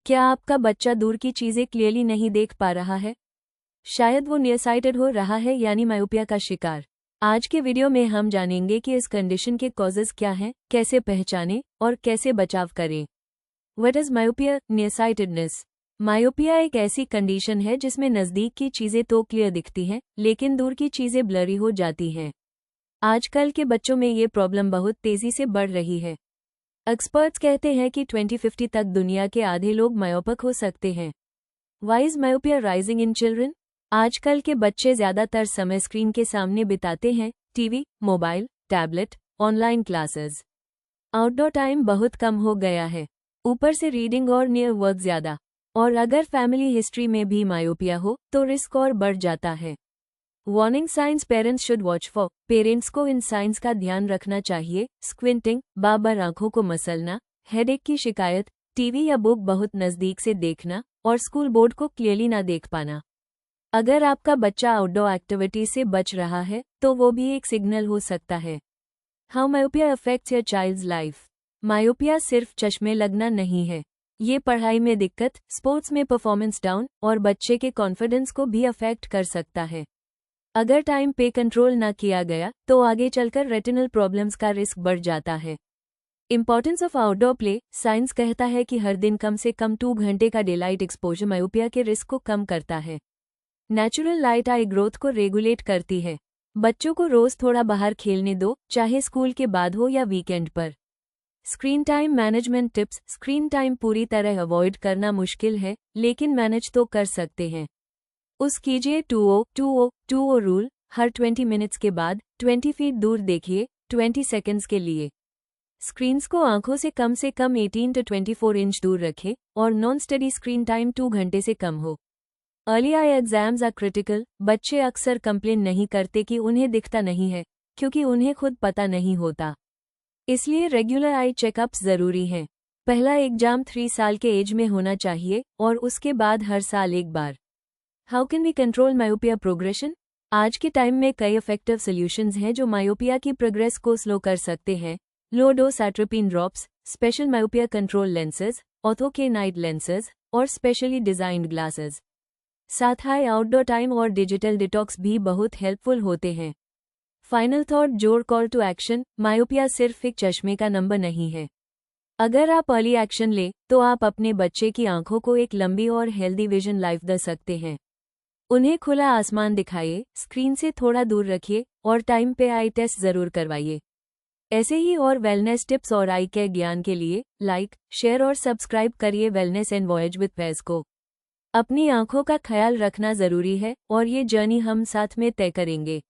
क्या आपका बच्चा दूर की चीजें क्लियरली नहीं देख पा रहा है? शायद वो नियरसाइटेड हो रहा है यानी मायोपिया का शिकार। आज के वीडियो में हम जानेंगे कि इस कंडीशन के कॉजेज क्या हैं, कैसे पहचानें और कैसे बचाव करें। What is myopia? Nearsightedness. Myopia एक ऐसी कंडीशन है जिसमें नज़दीक की चीजें तो क्लियर दिखती हैं, लेकिन दूर की चीजें ब्लरी हो जाती हैं। आजकल के बच्चों में ये प्रॉब्लम बहुत तेजी से बढ़ रही है। एक्सपर्ट्स कहते हैं कि 2050 तक दुनिया के आधे लोग मायोपक हो सकते हैं। Why is myopia rising in children? आजकल के बच्चे ज्यादातर समय स्क्रीन के सामने बिताते हैं, TV, mobile, tablet, online classes. Outdoor time बहुत कम हो गया है, ऊपर से रीडिंग और नियर वर्क ज्यादा। और अगर फैमिली हिस्ट्री में भी मायोपिया हो तो रिस्क और बढ़ जाता है। Warning science parents should watch for. Parents को इन साइंस का ध्यान रखना चाहिए। स्क्विंटिंग, बार बार आंखों को मसलना, हेडेक की शिकायत, टीवी या बुक बहुत नजदीक से देखना और स्कूल बोर्ड को क्लियरली ना देख पाना। अगर आपका बच्चा आउटडोर एक्टिविटी से बच रहा है तो वो भी एक सिग्नल हो सकता है। How myopia affects your child's life? Myopia सिर्फ चश्मे लगना नहीं है, ये पढ़ाई में दिक्कत, स्पोर्ट्स में परफॉर्मेंस डाउन और बच्चे के कॉन्फिडेंस को भी अफेक्ट कर सकता है। अगर टाइम पे कंट्रोल ना किया गया तो आगे चलकर रेटिनल प्रॉब्लम्स का रिस्क बढ़ जाता है। Importance of outdoor play. Science कहता है कि हर दिन कम से कम 2 घंटे का डेलाइट एक्सपोजर मायोपिया के रिस्क को कम करता है। नेचुरल लाइट आई ग्रोथ को रेगुलेट करती है। बच्चों को रोज थोड़ा बाहर खेलने दो, चाहे स्कूल के बाद हो या वीकेंड पर। Screen time management tips. Screen time पूरी तरह अवॉइड करना मुश्किल है, लेकिन मैनेज तो कर सकते हैं। उस कीजिए 2O रूल। हर 20 मिनट्स के बाद 20 फीट दूर देखिए, 20 सेकंड्स के लिए। स्क्रीन्स को आंखों से कम 18 to 24 इंच दूर रखें और नॉन स्टडी स्क्रीन टाइम 2 घंटे से कम हो। Early eye exams are critical. बच्चे अक्सर कंप्लेन नहीं करते कि उन्हें दिखता नहीं है, क्योंकि उन्हें खुद पता नहीं होता। इसलिए रेगुलर आई चेकअप्स जरूरी हैं। पहला एग्जाम 3 साल के एज में होना चाहिए और उसके बाद हर साल एक बार। How can we control myopia progression? आज के टाइम में कई इफेक्टिव सॉल्यूशंस हैं जो मायोपिया की प्रोग्रेस को स्लो कर सकते हैं। Low dose atropine drops, special myopia control lenses, ortho k night lenses और स्पेशली डिजाइन्ड ग्लासेस। साथ हाई आउटडोर टाइम और डिजिटल डिटॉक्स भी बहुत हेल्पफुल होते हैं। Final thought, your call to action. Myopia सिर्फ एक चश्मे का नंबर नहीं है। अगर आप अर्ली एक्शन ले तो आप अपने बच्चे की आंखों को एक लंबी और हेल्दी विजन लाइफ दे सकते हैं। उन्हें खुला आसमान दिखाइए, स्क्रीन से थोड़ा दूर रखिए और टाइम पे आई टेस्ट जरूर करवाइए। ऐसे ही और वेलनेस टिप्स और आई केयर ज्ञान के लिए लाइक, शेयर और सब्सक्राइब करिए wellness and voyage with Faiz को। अपनी आंखों का ख्याल रखना जरूरी है और ये जर्नी हम साथ में तय करेंगे।